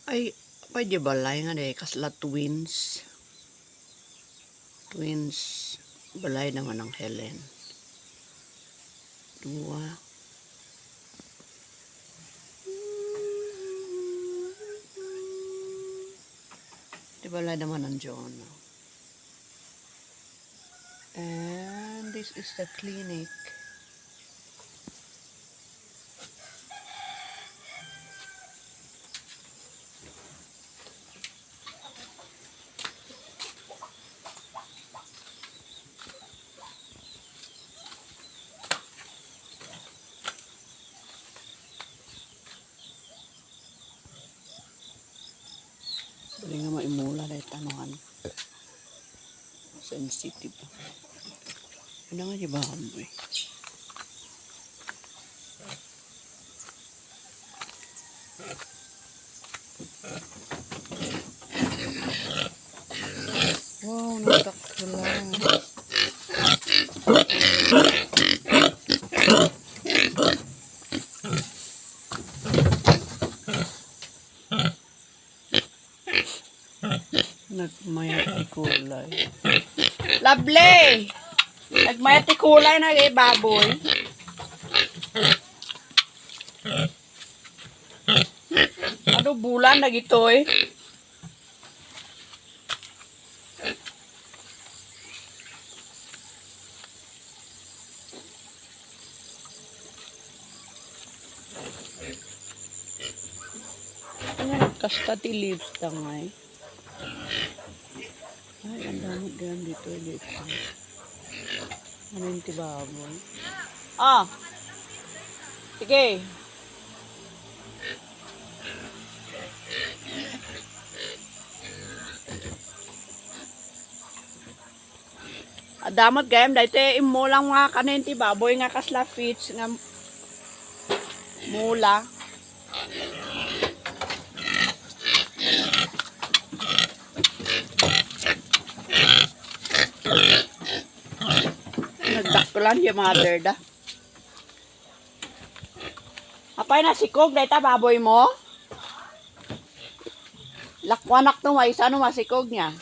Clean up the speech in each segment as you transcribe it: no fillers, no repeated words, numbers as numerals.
Ay, pwede balay nga de, kasla twins. Twins, balay naman ng Helen. Dua. Di balay naman ng John. And this is the clinic. Dali nga maimula dahil tanuhan. Sensitive. Ano nga di ba amoy? Wow, natakto lang. Nagmayat di kulay. Lovely! Nagmayat di kulay na kay baboy. Ano bulan na gitoy? Kasta ti leaves tangay. Ay, ang dami gan dito. Ano yung tibaboy? Ah! Sige! Damat gayam, dahil imo lang mga kanin tibaboy nga kasla fits nga mula. Nagdaktulan yung mother da. Apay na sikog, dahil baboy mo? Lakwanak to, may isa no masikog niya.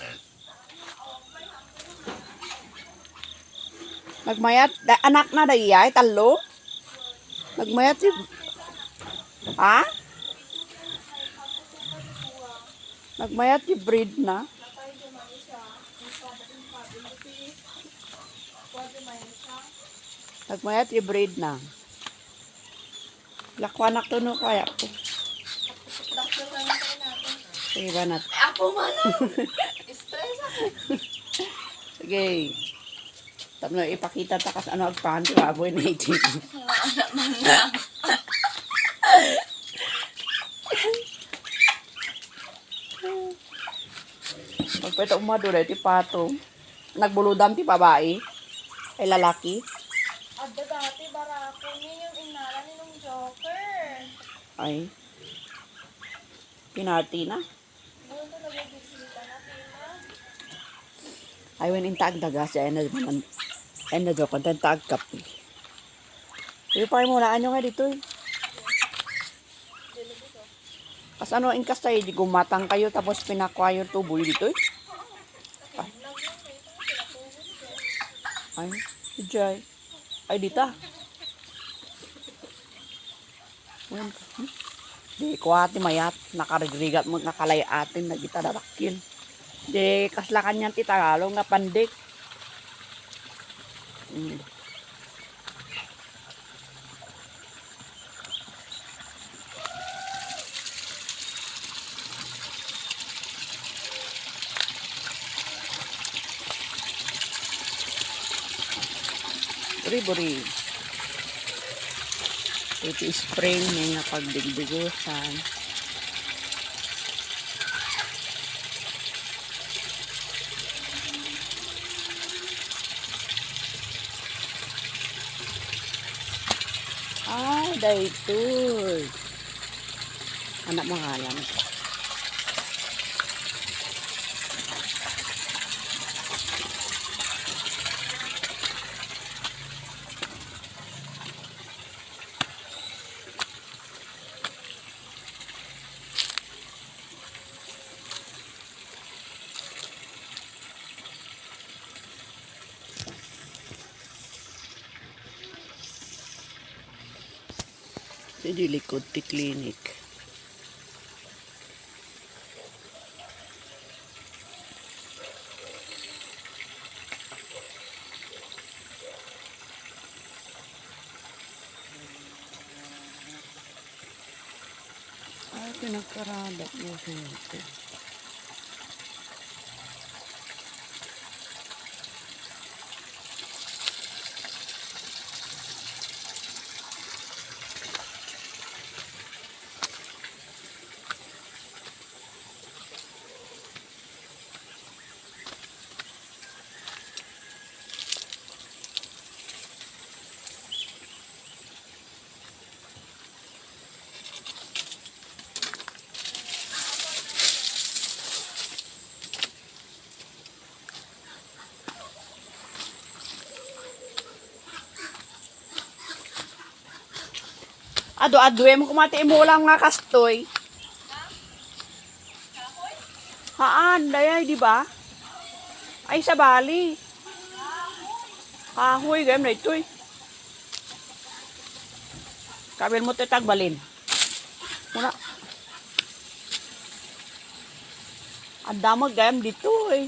Nagmayat, anak na dayay, talo? Nagmayat si... Ha? Nagmayat si breed na? Nagmayat si breed na. Lakwanak to no kaya po. Sige ba natin? Ako man. Stress ako. Sige. Tapos na ipakita takas ano agpahan si baboy na itin. Anak man lang. Magpeta umado dahil ti pato. Nagbuludam ti babae. Ay lalaki. Adda dati barako niya yung inala ni nung Joker. Ay. Pinarty na. Doon to nag-bisita na tina. Ay when intag daga siya na do content tag kape. Iyo pa mo laan nyo nga dito eh. Kas ano in kastay di gumatang kayo tapos pinakwayo tuboy dito eh. Ay, Jai. Ay dita. Di kuwati mayat nakarigrigat mo nakalay atin na kita darakil. Di kaslakan niyan ti Tagalog nga pandik. Buri-buri. Ito spring may napagdigdigusan. Ah, dahito. Anak mangalan. Di likod ti clinic. Ay, pinagkaradak mo siyempre. Ado-ado mo kumati mo lang nga kastoy. Haan, dayay, di ba? Ay, sa Bali. Kahoy, gayam na ito eh. Kabil mo tagbalin. Muna. Ang damag gayam dito eh.